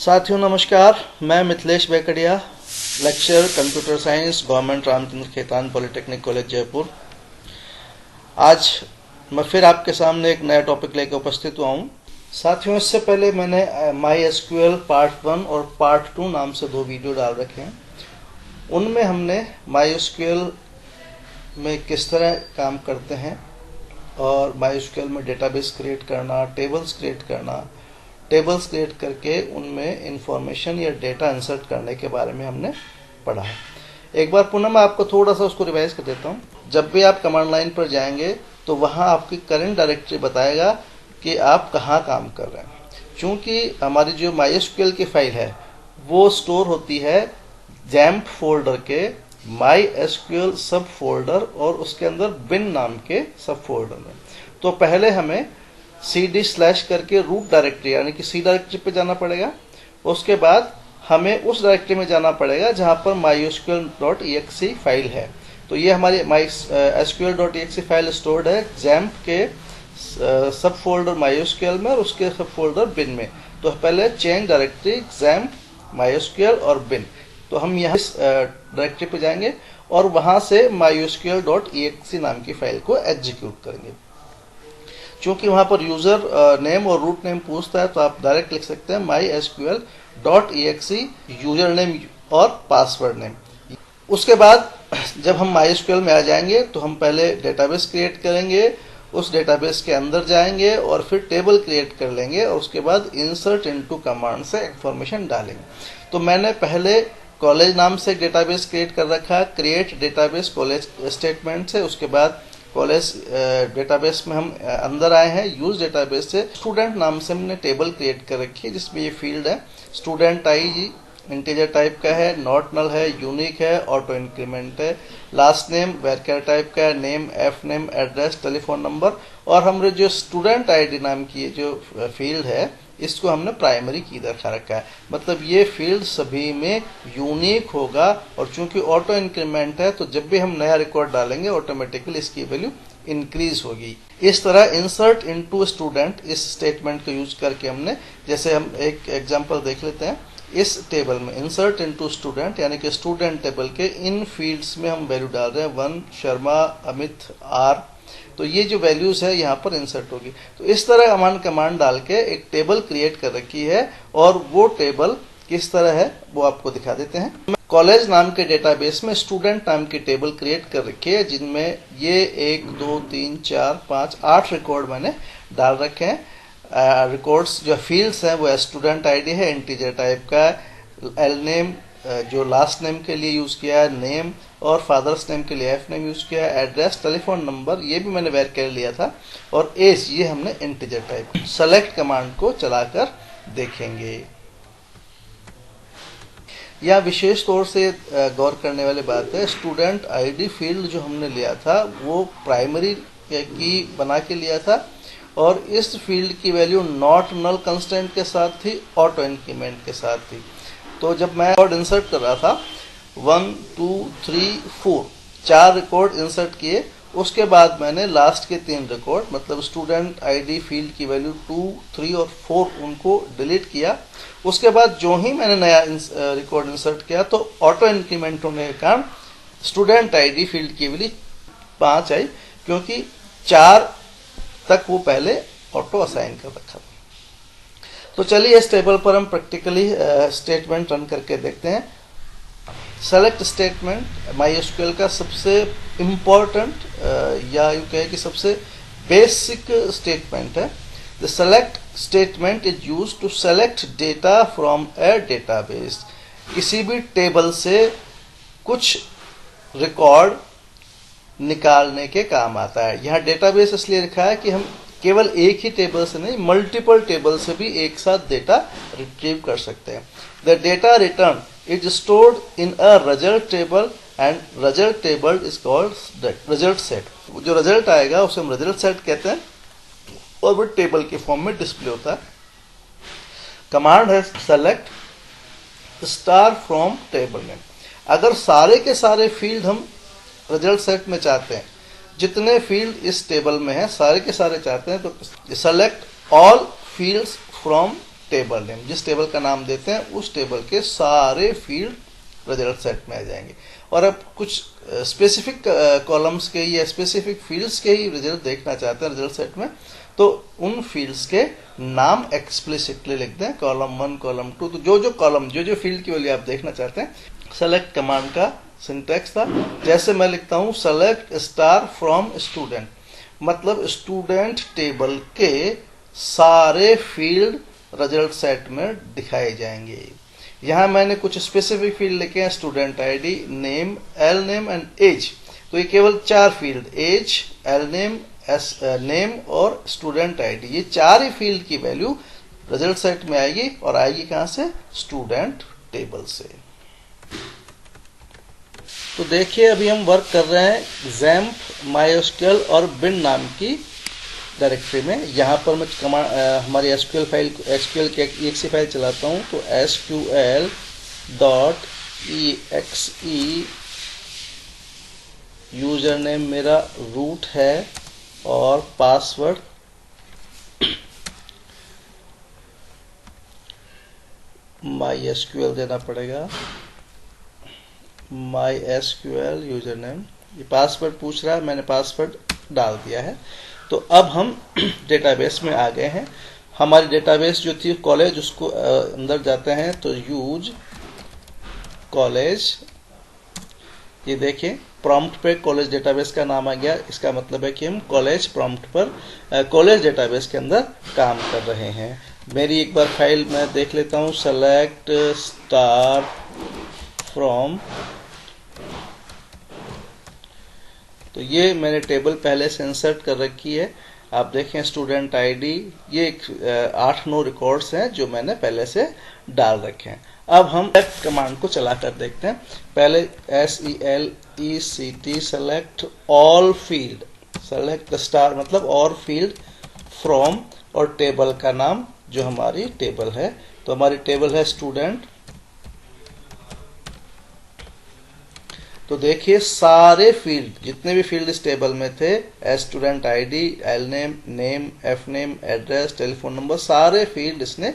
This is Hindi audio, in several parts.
साथियों नमस्कार, मैं Mithilesh Bekadiya, lecture computer science, government Ramchandra Khetan polytechnic college Jaipur. आज मैं फिर आपके सामने एक नया टॉपिक लेकर उपस्थित हुआ हूँ। साथियों, इससे पहले मैंने MySQL पार्ट 1 और पार्ट 2 नाम से 2 वीडियो डाल रखे हैं। उनमें हमने MySQL में किस तरह काम करते हैं और MySQL में डेटाबेस क्रिएट करना, टेबल्स क्रिएट करके उनमें इंफॉर्मेशन या डेटा इंसर्ट करने के बारे में हमने पढ़ा है। एक बार पुनः मैं आपको थोड़ा सा उसको रिवाइज कर देता हूँ। जब भी आप कमांड लाइन पर जाएंगे तो वहाँ आपकी करंट डायरेक्टरी बताएगा कि आप कहाँ काम कर रहे हैं। चूँकि हमारी जो MySQL की फाइल है वो स्टोर होती है जैम्प फोल्डर के MySQL सब फोल्डर और उसके अंदर बिन नाम के सब फोल्डर में। तो पहले हमें cd/ करके रूट डायरेक्टरी यानी कि सी डायरेक्टरी पे जाना पड़ेगा। उसके बाद हमें उस डायरेक्टरी में जाना पड़ेगा जहां पर mysql.exe फाइल है। तो ये हमारी mysql.exe फाइल स्टोर्ड है जैम्प के सब फोल्डर MySQL में और उसके सब फोल्डर बिन में। तो पहले चेंज डायरेक्टरी जैम्प MySQL और बिन। तो हम यहाँ इस डायरेक्टरी पे जाएंगे और वहां से mysql.exe नाम की फाइल को एग्जीक्यूट करेंगे। चूंकि वहां पर यूजर नेम और रूट नेम पूछता है तो आप डायरेक्ट लिख सकते हैं mysql.exe यूजर नेम और पासवर्ड नेम। उसके बाद जब हम MySQL में आ जाएंगे तो हम पहले डेटाबेस क्रिएट करेंगे, उस डेटाबेस के अंदर जाएंगे और फिर टेबल क्रिएट कर लेंगे और उसके बाद इंसर्ट इनटू कमांड से इंफॉर्मेशन डालेंगे। तो मैंने पहले कॉलेज नाम से डेटाबेस क्रिएट कर रखा, क्रिएट डेटाबेस कॉलेज स्टेटमेंट से। उसके बाद कॉलेज डेटाबेस में हम अंदर आए हैं, यूज डेटाबेस से स्टूडेंट नाम से हमने टेबल क्रिएट कर रखी है जिसमें ये फील्ड है स्टूडेंट आई, इंटीजर टाइप का है, नॉट नल है, यूनिक है, ऑटो इंक्रीमेंट है, लास्ट नेम वेरचर टाइप का है, name, F name, address, telephone number. और हमने जो स्टूडेंट आईडी नाम की जो फील्ड है इसको हमने प्राइमरी की इधर रखा है। मतलब ये फील्ड सभी में यूनिक होगा और चूंकि ऑटो इंक्रीमेंट है तो जब भी हम नया रिकॉर्ड डालेंगे ऑटोमेटिकली इसकी वैल्यू इंक्रीज होगी। इस तरह इंसर्ट इनटू स्टूडेंट इस स्टेटमेंट को यूज करके हमने, जैसे हम एक एग्जांपल देख लेते हैं। इस टेबल में इंसर्ट इनटू स्टूडेंट यानी कि स्टूडेंट टेबल के इन फील्ड्स में हम वैल्यू डाल रहे हैं 1 शर्मा, अमित, आर। तो ये जो वैल्यूज है यहाँ पर इंसर्ट होगी। तो इस तरह हमारे कमांड डाल के एक टेबल क्रिएट कर रखी है और वो टेबल किस तरह है वो आपको दिखा देते हैं। कॉलेज नाम के डेटाबेस में स्टूडेंट नाम की टेबल क्रिएट कर रखी है जिनमें ये 1 2 3 4 5 8 रिकॉर्ड मैंने डाल रखे हैं। रिकॉर्ड्स जो फील्ड्स हैं वो स्टूडेंट आईडी है, इंटीजर टाइप का, एल नेम जो लास्ट नेम के लिए यूज किया है, नेम और फादर्स नेम के लिए एफ नेम यूज किया है, एड्रेस, टेलीफोन नंबर ये भी मैंने वेर कर लिया था और एज ये हमने इंटीजर टाइप। सेलेक्ट कमांड को चलाकर देखेंगे। यह विशेष तौर से गौर करने वाली बात है, स्टूडेंट आईडी फील्ड जो हमने लिया था वो प्राइमरी की बना के लिया था और इस फील्ड की वैल्यू नॉट नल कंस्टेंट के साथ थी, ऑटो इंक्रीमेंट के साथ थी। तो जब मैं रिकॉर्ड इंसर्ट कर रहा था 1 2 3 4 4 रिकॉर्ड इंसर्ट किए। उसके बाद मैंने लास्ट के 3 रिकॉर्ड मतलब स्टूडेंट आईडी फील्ड की वैल्यू 2 3 और 4 उनको डिलीट किया। उसके बाद जो ही मैंने नया रिकॉर्ड इंसर्ट किया तो ऑटो इंक्रीमेंट होने के कारण स्टूडेंट आईडी फील्ड की वैल्यू 5 आई क्योंकि 4 तक वो पहले ऑटो असाइन कर रखा था। तो चलिए इस टेबल पर हम प्रैक्टिकली स्टेटमेंट रन करके देखते हैं। सेलेक्ट स्टेटमेंट MySQL का सबसे इम्पोर्टेंट या यूं कहे कि सबसे बेसिक स्टेटमेंट है। The select statement is use to select data from a database. किसी भी टेबल से कुछ रिकॉर्ड निकालने के काम आता है। यहाँ डेटाबेस इसलिए लिखा है कि हम केवल एक ही टेबल से नहीं मल्टीपल टेबल से भी एक साथ डेटा रिट्रीव कर सकते हैं। The data return is stored in a result table and result table is called result set. जो रिजल्ट आएगा उसे हम रिजल्ट सेट कहते हैं और वो टेबल के फॉर्म में डिस्प्ले होता है। कमांड है select star from table name. अगर सारे के सारे फील्ड हम रिजल्ट सेट में चाहते हैं, जितने फील्ड इस टेबल में है सारे के सारे चाहते हैं तो select all fields from table name, जिस टेबल का नाम देते हैं उस टेबल के सारे फील्ड रिजल्ट सेट में आ जाएंगे। और अब कुछ स्पेसिफिक कॉलम्स के या स्पेसिफिक फील्ड्स के ही रिजल्ट देखना चाहते हैं रिजल्ट सेट में, तो उन फील्ड्स के नाम एक्सप्लिसिटली लिख दें, कॉलम 1 कॉलम 2। तो जो कॉलम जो फील्ड की वैल्यू आप देखना चाहते हैं, सेलेक्ट कमांड का सिंटैक्स था, जैसे मैं लिखता हूं सेलेक्ट स्टार फ्रॉम स्टूडेंट, मतलब स्टूडेंट टेबल के सारे फील्ड रिजल्ट सेट में दिखाए जाएंगे। यहां मैंने कुछ स्पेसिफिक फील्ड लिखे हैं, student ID, name, L name and age. तो ये केवल 4 field, age, L name, name और स्टूडेंट आईडी, ये 4 ही फील्ड की वैल्यू रिजल्ट सेट में आएगी, और आएगी कहां से? स्टूडेंट टेबल से। तो देखिए अभी हम वर्क कर रहे हैं XAMPP, MySQL और bin नाम की डायरेक्टरी में। यहाँ पर मैं हमारी SQL की एक सी फाइल चलाता हूँ, तो SQL.exe यूजर नेम मेरा रूट है और पासवर्ड MySQL देना पड़ेगा, MySQL यूजर नेम। ये पासवर्ड पूछ रहा है, मैंने पासवर्ड डाल दिया है। तो अब हम डेटाबेस में आ गए हैं। हमारी डेटाबेस जो थी कॉलेज, उसको अंदर जाते हैं तो यूज कॉलेज, ये देखें प्रॉम्प्ट पे कॉलेज डेटाबेस का नाम आ गया। इसका मतलब है कि हम कॉलेज प्रॉम्प्ट पर कॉलेज डेटाबेस के अंदर काम कर रहे हैं। मेरी एक बार फाइल मैं देख लेता हूँ, सेलेक्ट स्टार फ्रॉम, तो ये मैंने टेबल पहले से इंसर्ट कर रखी है। आप देखें स्टूडेंट आईडी, ये 8-9 रिकॉर्ड्स हैं जो मैंने पहले से डाल रखे हैं। अब हम सेलेक्ट कमांड को चलाकर देखते हैं। पहले SELECT select all field, select star मतलब और फील्ड फ्रॉम, और टेबल का नाम जो हमारी टेबल है, तो हमारी टेबल है स्टूडेंट। तो देखिए सारे फील्ड, जितने भी फील्ड इस टेबल में थे, student ID, L name, name, F name, address, telephone number, सारे फील्ड इसने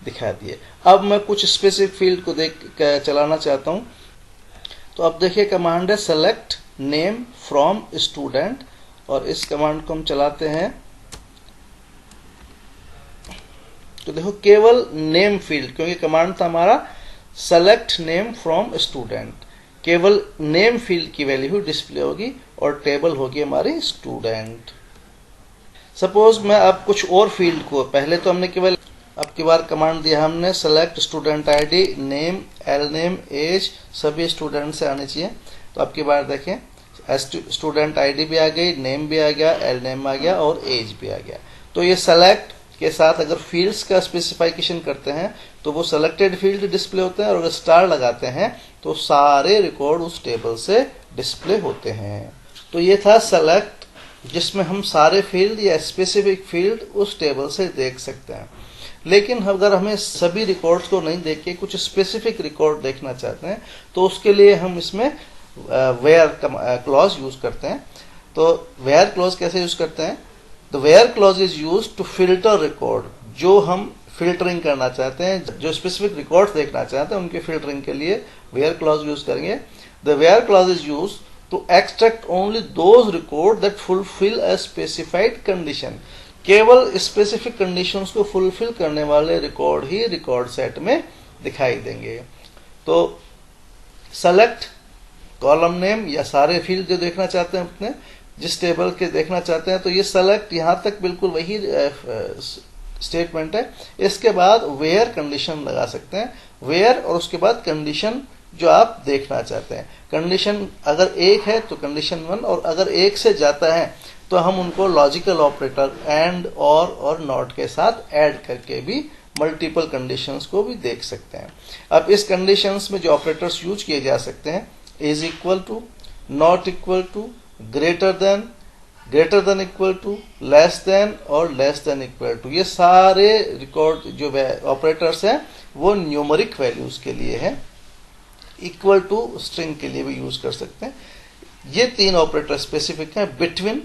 दिखा दिए। अब मैं कुछ स्पेसिफिक फील्ड को देख चलाना चाहता हूं, तो अब देखिए कमांड है सेलेक्ट नेम फ्रॉम स्टूडेंट, और इस कमांड को हम चलाते हैं तो देखो केवल नेम फील्ड, क्योंकि कमांड था हमारा सेलेक्ट नेम फ्रॉम स्टूडेंट, केवल नेम फील्ड की वैल्यू डिस्प्ले होगी और टेबल होगी हमारी स्टूडेंट। सपोज मैं अब कुछ और फील्ड को, पहले तो हमने केवल, अब की बार कमांड दिया हमने select student ID, name, L name, age, सभी स्टूडेंट से आने चाहिए। तो अब की बार देखें स्टूडेंट आईडी भी आ गई, नेम भी आ गया, एल नेम आ गया और एज भी आ गया। तो ये सेलेक्ट के साथ अगर फील्ड्स का स्पेसिफिकेशन करते हैं तो वो सेलेक्टेड फील्ड डिस्प्ले होते हैं, और अगर स्टार लगाते हैं तो सारे रिकॉर्ड उस टेबल से डिस्प्ले होते हैं। तो ये था सेलेक्ट, जिसमें हम सारे फील्ड या स्पेसिफिक फील्ड उस टेबल से देख सकते हैं। लेकिन अगर हमें सभी रिकॉर्ड्स को नहीं देख के कुछ स्पेसिफिक रिकॉर्ड देखना चाहते हैं तो उसके लिए हम इसमें वेयर क्लॉज यूज करते हैं। तो वेयर क्लॉज कैसे यूज करते हैं? The where clause is used to filter record, जो हम फिल्टरिंग करना चाहते हैं, जो स्पेसिफिक रिकॉर्ड्स देखना चाहते हैं उनके फिल्टरिंग के लिए where clause यूज करेंगे। The where clause is used to extract only those records that fulfill a specified condition, केवल स्पेसिफिक कंडीशंस को फुलफिल करने वाले रिकॉर्ड ही रिकॉर्ड सेट में दिखाई देंगे। तो सेलेक्ट कॉलम नेम या सारे फील्ड जो देखना चाहते हैं अपने जिस टेबल के देखना चाहते हैं, तो ये सेलेक्ट यहां तक बिल्कुल वही स्टेटमेंट है। इसके बाद वेयर कंडीशन लगा सकते हैं, वेयर और उसके बाद कंडीशन जो आप देखना चाहते हैं। कंडीशन अगर 1 है तो कंडीशन 1, और अगर 1 से जाता है तो हम उनको लॉजिकल ऑपरेटर एंड और नॉट के साथ ऐड करके भी मल्टीपल कंडीशंस को भी देख सकते हैं। अब इस कंडीशंस में जो ऑपरेटर्स यूज किए जा सकते हैं, is equal to, not equal to, greater than equal to, less than और लेस देन इक्वल टू, ये सारे रिकॉर्ड जो ऑपरेटर्स हैं वो न्यूमेरिक वैल्यूज के लिए है। इक्वल टू स्ट्रिंग के लिए भी यूज कर सकते हैं। ये 3 ऑपरेटर स्पेसिफिक हैं। Between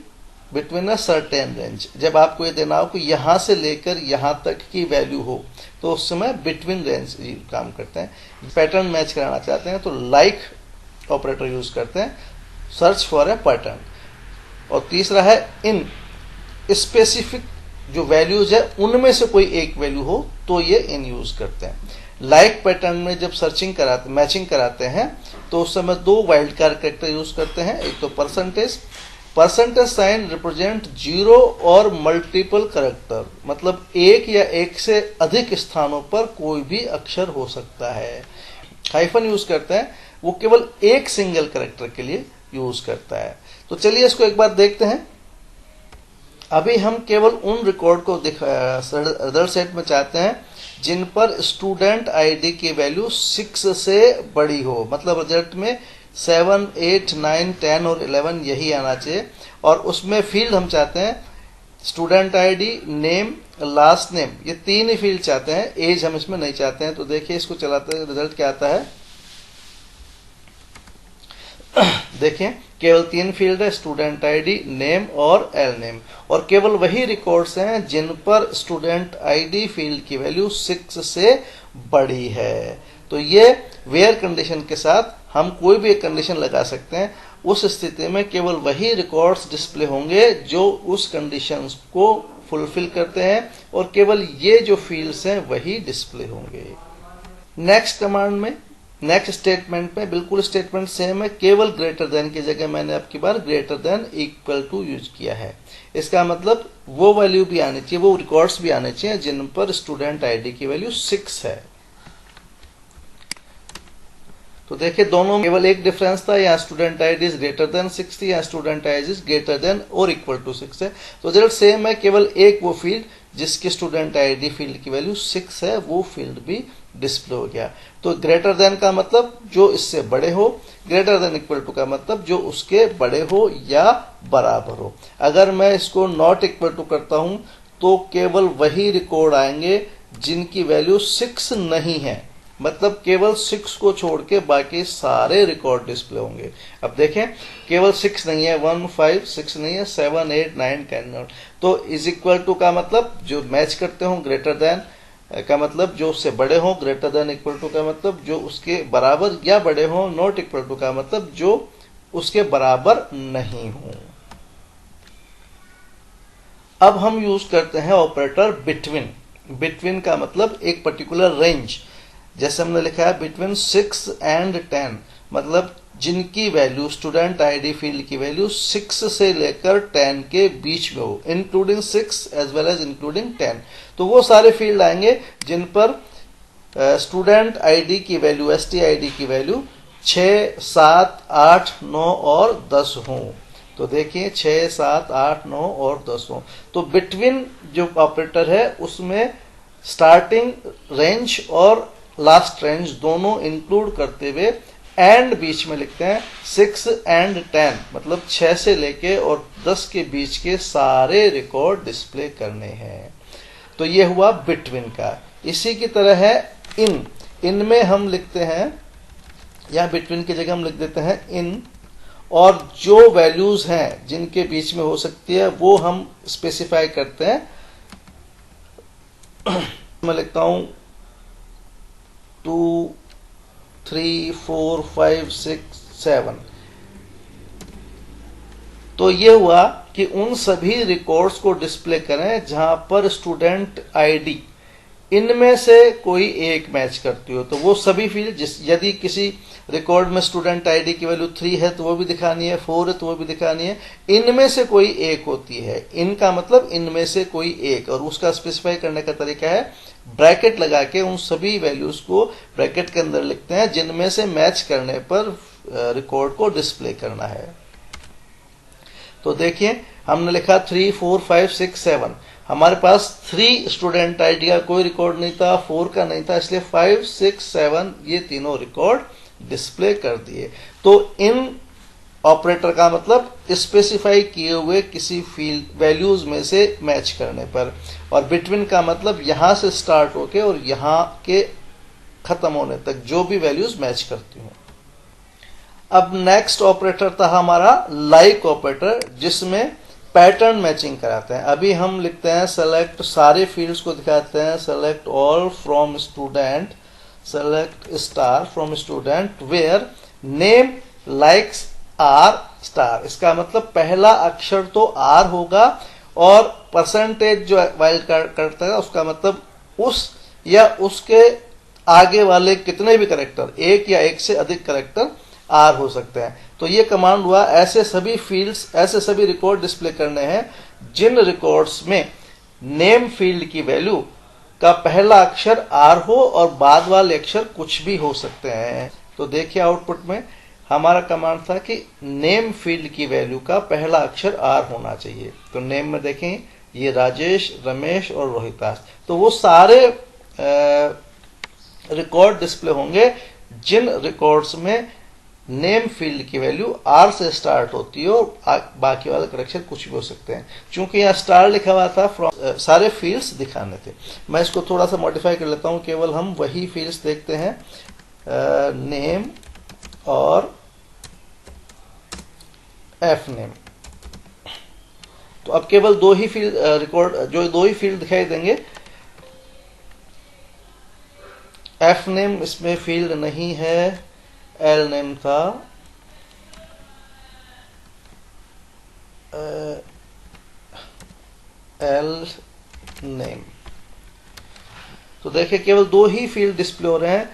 between a certain range. जब आपको ये देना हो कि यहां से लेकर यहां तक की वैल्यू हो तो उस समय बिटवीन रेंज काम करते हैं। पैटर्न मैच कराना चाहते हैं तो लाइक ऑपरेटर यूज करते हैं, सर्च फॉर ए पैटर्न। और तीसरा है इन, स्पेसिफिक जो वैल्यूज है उनमें से कोई एक वैल्यू हो तो ये इन यूज करते हैं। लाइक पैटर्न में जब सर्चिंग कराते, मैचिंग कराते हैं तो उस समय दो वाइल्ड कार्ड कैरेक्टर यूज करते हैं। एक तो percentage, percentage sign represent zero और मल्टीपल कैरेक्टर, मतलब एक या एक से अधिक स्थानों पर कोई भी अक्षर हो सकता है। हाइफन यूज करते हैं, वो केवल एक सिंगल कैरेक्टर के लिए यूज करता है। तो चलिए इसको एक बार देखते हैं। अभी हम केवल उन रिकॉर्ड को रिजल्ट सेट में चाहते हैं जिन पर स्टूडेंट आईडी की वैल्यू 6 से बड़ी हो, मतलब रिजल्ट में 7, 8, 9, 10 और 11 यही आना चाहिए। और उसमें फील्ड हम चाहते हैं student ID, name, last name, ये तीन ही फील्ड चाहते हैं, एज हम इसमें नहीं चाहते हैं। तो देखिए इसको चलाते हैं, रिजल्ट क्या आता है। देखिए केवल तीन फील्ड है, स्टूडेंट आईडी, नेम और एल नेम, और केवल वही रिकॉर्ड्स हैं जिन पर स्टूडेंट आईडी फील्ड की वैल्यू 6 से बड़ी है। तो ये वेयर कंडीशन के साथ हम कोई भी एक कंडीशन लगा सकते हैं। उस स्थिति में केवल वही रिकॉर्ड्स डिस्प्ले होंगे जो उस कंडीशन को फुलफिल करते हैं, और केवल ये जो फील्ड्स हैं वही डिस्प्ले होंगे। नेक्स्ट कमांड में, नेक्स्ट स्टेटमेंट में बिल्कुल स्टेटमेंट सेम है, केवल ग्रेटर देन की जगह मैंने अब की बार greater than equal to use किया है। इसका मतलब वो वैल्यू भी आनी चाहिए, वो रिकॉर्ड्स भी आने चाहिए जिन पर स्टूडेंट आईडी की वैल्यू 6 है। तो देखिए दोनों में केवल एक डिफरेंस था, यहाँ student ID is greater than 6 थी, यहाँ student ID is greater than और इक्वल टू 6 है। तो रिजल्ट सेम है, केवल एक वो फील्ड जिसके स्टूडेंट आईडी फील्ड की वैल्यू 6 है वो फील्ड भी डिस्प्ले हो गया। तो ग्रेटर देन का मतलब जो इससे बड़े हो, ग्रेटर देन इक्वल टू का मतलब जो उसके बड़े हो या बराबर हो। अगर मैं इसको नॉट इक्वल टू करता हूं तो केवल वही रिकॉर्ड आएंगे जिनकी वैल्यू 6 नहीं है, मतलब केवल 6 को छोड़ के बाकी सारे रिकॉर्ड डिस्प्ले होंगे। अब देखें केवल 6 नहीं है, 1, 5, 6 नहीं है, 7, 8, 9, 10। तो इज इक्वल टू का मतलब जो मैच करते हो, ग्रेटर देन का मतलब जो उससे बड़े हो, ग्रेटर देन इक्वल टू का मतलब जो उसके बराबर या बड़े हो, नॉट इक्वल टू का मतलब जो उसके बराबर नहीं हो। अब हम यूज करते हैं ऑपरेटर बिटवीन। बिटवीन का मतलब एक पर्टिकुलर रेंज, जैसे हमने लिखा है बिटवीन 6 एंड 10, मतलब जिनकी वैल्यू स्टूडेंट आईडी फील्ड की वैल्यू 6 से लेकर 10 के बीच में हो, including 6 as well as including 10। तो वो सारे फील्ड आएंगे जिन पर स्टूडेंट आईडी की वैल्यू, एसटी आईडी की वैल्यू 6, 7, 8, 9 और 10 हो। तो देखिए 6, 7, 8, 9 और 10 हो। तो बिटवीन जो ऑपरेटर है उसमें स्टार्टिंग रेंज और लास्ट रेंज दोनों इंक्लूड करते हुए एंड बीच में लिखते हैं 6 एंड 10, मतलब 6 से लेके और 10 के बीच के सारे रिकॉर्ड डिस्प्ले करने हैं। तो ये हुआ बिटवीन का। इसी की तरह है इन। इन में हम लिखते हैं, या बिटवीन की जगह हम लिख देते हैं इन, और जो वैल्यूज हैं जिनके बीच में हो सकती है वो हम स्पेसिफाई करते हैं। मैं लिखता हूं 2, 3, 4, 5, 6, 7। तो ये हुआ कि उन सभी रिकॉर्ड्स को डिस्प्ले करें जहां पर स्टूडेंट आईडी इनमें से कोई एक मैच करती हो। तो वो सभी फील्ड, यदि किसी रिकॉर्ड में स्टूडेंट आईडी की वैल्यू 3 है तो वो भी दिखानी है, 4 है तो वो भी दिखानी है, इनमें से कोई एक होती है। इनका मतलब इनमें से कोई एक, और उसका स्पेसिफाई करने का तरीका है ब्रैकेट लगा के उन सभी वैल्यूज को ब्रैकेट के अंदर लिखते हैं जिनमें से मैच करने पर रिकॉर्ड को डिस्प्ले करना है। तो देखिए हमने लिखा 3, 4, 5, 6, 7। हमारे पास 3 स्टूडेंट आईडी का कोई रिकॉर्ड नहीं था, 4 का नहीं था, इसलिए 5, 6, 7 ये तीनों रिकॉर्ड डिस्प्ले कर दिए। तो इन ऑपरेटर का मतलब स्पेसिफाई किए हुए किसी फील्ड वैल्यूज में से मैच करने पर, और बिटवीन का मतलब यहां से स्टार्ट होके और यहां के खत्म होने तक जो भी वैल्यूज मैच करती हूं। अब नेक्स्ट ऑपरेटर था हमारा लाइक ऑपरेटर, जिसमें पैटर्न मैचिंग कराते हैं। अभी हम लिखते हैं सेलेक्ट, सारे फील्ड्स को दिखाते हैं, select all from student, select star from student where name likes R star. इसका मतलब पहला अक्षर तो आर होगा और परसेंटेज जो वाइल्ड कार्ड करता है उसका मतलब उस या उसके आगे वाले कितने भी कैरेक्टर, एक या एक से अधिक कैरेक्टर आर हो सकते हैं। तो ये कमांड हुआ ऐसे सभी फील्ड्स, ऐसे सभी रिकॉर्ड डिस्प्ले करने हैं जिन रिकॉर्ड्स में नेम फील्ड की वैल्यू का पहला अक्षर आर हो और बाद वाले अक्षर कुछ भी हो सकते हैं। तो देखिए आउटपुट में हमारा कमांड था कि नेम फील्ड की वैल्यू का पहला अक्षर आर होना चाहिए। तो नेम में देखें ये राजेश, रमेश और रोहितास, तो वो सारे रिकॉर्ड डिस्प्ले होंगे जिन रिकॉर्ड्स में नेम फील्ड की वैल्यू आर से स्टार्ट होती है और बाकी वाले करेक्शन कुछ भी हो सकते हैं। चूंकि यहाँ स्टार लिखा हुआ था फ्रॉम सारे फील्ड्स दिखाने थे। मैं इसको थोड़ा सा मॉडिफाई कर लेता हूँ, केवल हम वही फील्ड्स देखते हैं, नेम और एफ नेम। तो अब केवल दो ही फील्ड रिकॉर्ड, जो दो ही फील्ड दिखाई देंगे। एफ नेम इसमें फील्ड नहीं है, एल नेम था, एल नेम। तो देखिए केवल दो ही फील्ड डिस्प्ले हो रहे हैं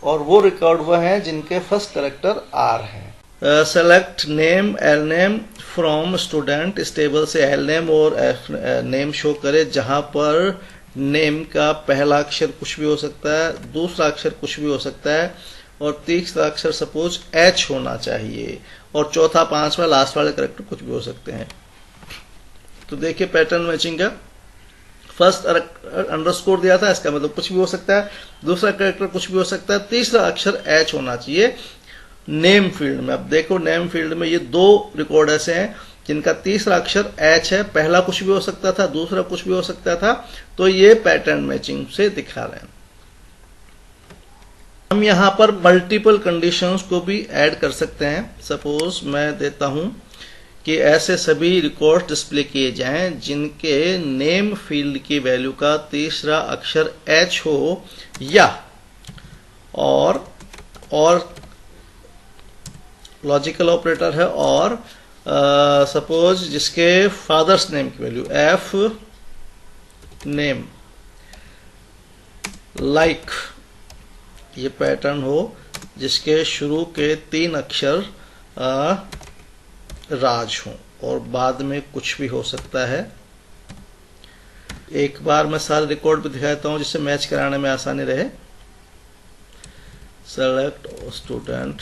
और वो रिकॉर्ड हुए हैं जिनके फर्स्ट कैरेक्टर आर हैं। Select name L name from student, इस टेबल से एल नेम और एफ नेम शो करे जहां पर नेम का पहला अक्षर कुछ भी हो सकता है, दूसरा अक्षर कुछ भी हो सकता है और तीसरा अक्षर सपोज एच होना चाहिए और चौथा पांचवा लास्ट वाले कैरेक्टर कुछ भी हो सकते हैं। तो देखिए पैटर्न मैचिंग का फर्स्ट अंडरस्कोर दिया था, इसका मतलब कुछ भी हो सकता है, दूसरा कैरेक्टर कुछ भी हो सकता है, तीसरा अक्षर एच होना चाहिए नेम फील्ड में। अब देखो नेम फील्ड में ये दो रिकॉर्ड ऐसे हैं जिनका तीसरा अक्षर एच है, पहला कुछ भी हो सकता था, दूसरा कुछ भी हो सकता था, तो ये पैटर्न मैचिंग से दिखा रहे हैं। हम यहां पर मल्टीपल कंडीशंस को भी ऐड कर सकते हैं। सपोज मैं देता हूं कि ऐसे सभी रिकॉर्ड डिस्प्ले किए जाएं जिनके नेम फील्ड की वैल्यू का तीसरा अक्षर एच हो या और लॉजिकल ऑपरेटर है और सपोज जिसके फादर्स नेम की वैल्यू एफ नेम लाइक ये पैटर्न हो जिसके शुरू के 3 अक्षर राज हो और बाद में कुछ भी हो सकता है। एक बार मैं सारे रिकॉर्ड भी दिखाता हूं जिससे मैच कराने में आसानी रहे। सेलेक्ट स्टूडेंट,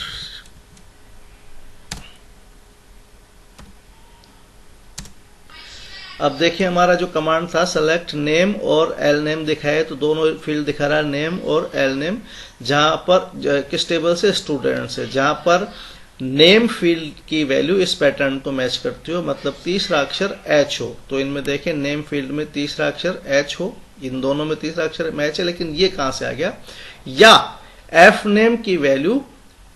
अब देखिए हमारा जो कमांड था सेलेक्ट नेम और एल नेम दिखाए, तो दोनों फील्ड दिखा रहा है नेम और एल नेम, जहां पर किस टेबल से, स्टूडेंट से, जहां पर नेम फील्ड की वैल्यू इस पैटर्न को मैच करती हो, मतलब तीसरा अक्षर एच हो। तो इनमें देखें नेम फील्ड में तीसरा अक्षर एच हो, इन दोनों में तीसरा अक्षर मैच है, लेकिन ये कहां से आ गया, या एफ नेम की वैल्यू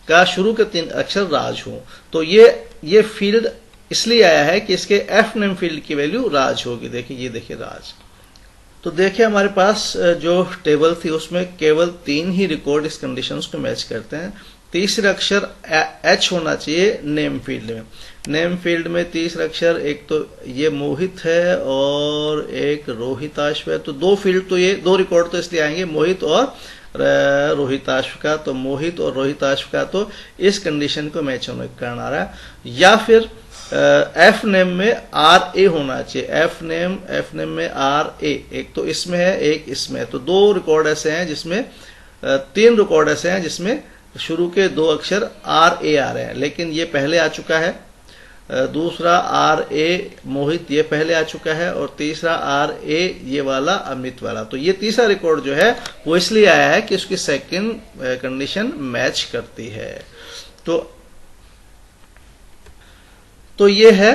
का शुरू के 3 अक्षर राज हो। तो ये फील्ड इसलिए आया है कि इसके एफ नेम फील्ड की वैल्यू राज होगी। देखिए ये देखिए राज। तो देखिए हमारे पास जो टेबल थी उसमें केवल 3 ही रिकॉर्ड इस कंडीशंस को मैच करते हैं। तीसरा अक्षर एच होना चाहिए नेम फील्ड में। नेम फील्ड में तीसरा अक्षर एक तो ये मोहित है और एक रोहिताश्व है, तो 2 फील्ड तो ये 2 रिकॉर्ड तो इसलिए आएंगे मोहित और रोहिताश्व का। तो मोहित और रोहिताश्व का तो इस कंडीशन को मैच होने के कारण आ रहा है। या फिर एफ नेम में आर ए होना चाहिए, एफ नेम में आर ए, एक तो इसमें है एक इसमें है। तो 2 रिकॉर्ड ऐसे हैं जिसमें 3 रिकॉर्ड ऐसे हैं जिसमें शुरू के 2 अक्षर आर ए आ रहे हैं, लेकिन ये पहले आ चुका है। दूसरा आर ए मोहित ये पहले आ चुका है और तीसरा आर ए ये वाला अमित वाला। तो ये तीसरा रिकॉर्ड जो है वो इसलिए आया है कि उसकी सेकंड कंडीशन मैच करती है। तो ये है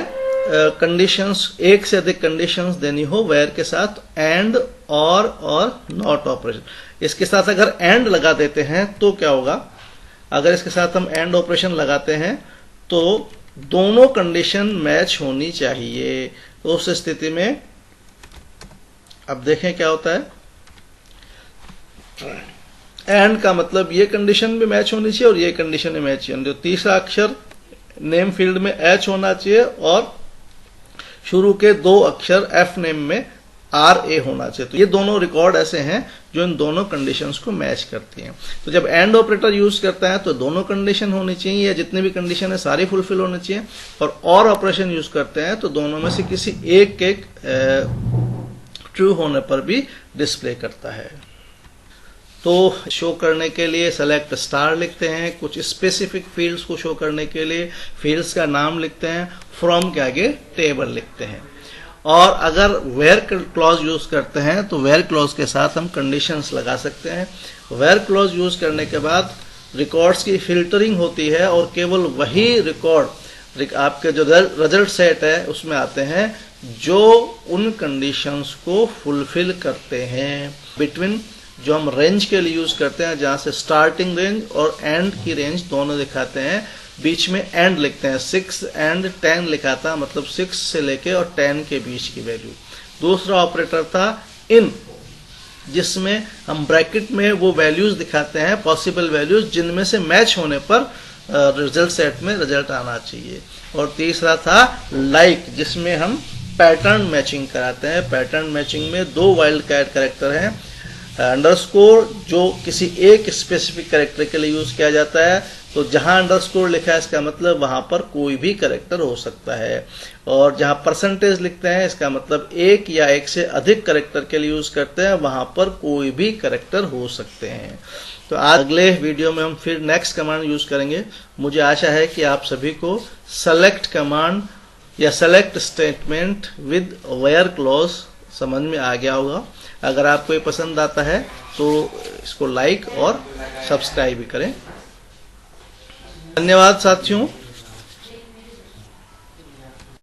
कंडीशंस, एक से अधिक कंडीशंस देनी हो वेयर के साथ एंड और नॉट ऑपरेशन। इसके साथ अगर एंड लगा देते हैं तो क्या होगा, अगर इसके साथ हम एंड ऑपरेशन लगाते हैं तो दोनों कंडीशन मैच होनी चाहिए। तो उस स्थिति में अब देखें क्या होता है। एंड का मतलब ये कंडीशन भी मैच होनी चाहिए और ये कंडीशन भी मैच होनी चाहिए। तीसरा अक्षर नेम फील्ड में एच होना चाहिए और शुरू के 2 अक्षर एफ नेम में RA होना चाहिए। तो ये दोनों रिकॉर्ड ऐसे हैं जो इन दोनों कंडीशंस को मैच करती हैं। तो जब एंड ऑपरेटर यूज करता है तो दोनों कंडीशन होनी चाहिए, या जितनी भी कंडीशन है सारी फुलफिल होनी चाहिए। और ऑपरेशन यूज करते हैं तो दोनों में से किसी एक ट्रू होने पर भी डिस्प्ले करता है। तो शो करने के लिए सेलेक्ट स्टार लिखते हैं, कुछ स्पेसिफिक फील्ड्स को शो करने के लिए फील्ड्स का नाम लिखते हैं, फ्रॉम के आगे टेबल लिखते हैं। और अगर वेयर क्लॉज यूज करते हैं तो वेयर क्लॉज के साथ हम कंडीशंस लगा सकते हैं। वेयर क्लॉज यूज करने के बाद रिकॉर्ड्स की फिल्टरिंग होती है और केवल वही रिकॉर्ड आपके जो रिजल्ट सेट है उसमें आते हैं जो उन कंडीशंस को फुलफिल करते हैं। बिटवीन जो हम रेंज के लिए यूज करते हैं, जहां से स्टार्टिंग रेंज और एंड की रेंज दोनों दिखाते हैं, बीच में एंड लिखते हैं। 6 एंड 10 लिखा था, मतलब 6 से लेके और 10 के बीच की वैल्यू। दूसरा ऑपरेटर था इन, जिसमें हम ब्रैकेट में वो वैल्यूज दिखाते हैं, पॉसिबल वैल्यूज जिनमें से मैच होने पर रिजल्ट सेट में रिजल्ट आना चाहिए। और तीसरा था लाइक, जिसमें हम पैटर्न मैचिंग कराते हैं। पैटर्न मैचिंग में 2 वाइल्ड कार्ड कैरेक्टर हैं। अंडरस्कोर जो किसी एक स्पेसिफिक कैरेक्टर के लिए यूज किया जाता है, तो जहां अंडरस्कोर लिखा है इसका मतलब वहां पर कोई भी कैरेक्टर हो सकता है। और जहां परसेंटेज लिखते हैं इसका मतलब 1 या 1 से अधिक कैरेक्टर के लिए यूज करते हैं, वहां पर कोई भी कैरेक्टर हो सकते हैं। तो आज अगले वीडियो में हम फिर नेक्स्ट कमांड यूज करेंगे। मुझे आशा है कि आप सभी को सेलेक्ट कमांड या select statement with where clause समझ में आ गया होगा। अगर आपको ये पसंद आता है तो इसको लाइक और सब्सक्राइब भी करें। धन्यवाद साथियों।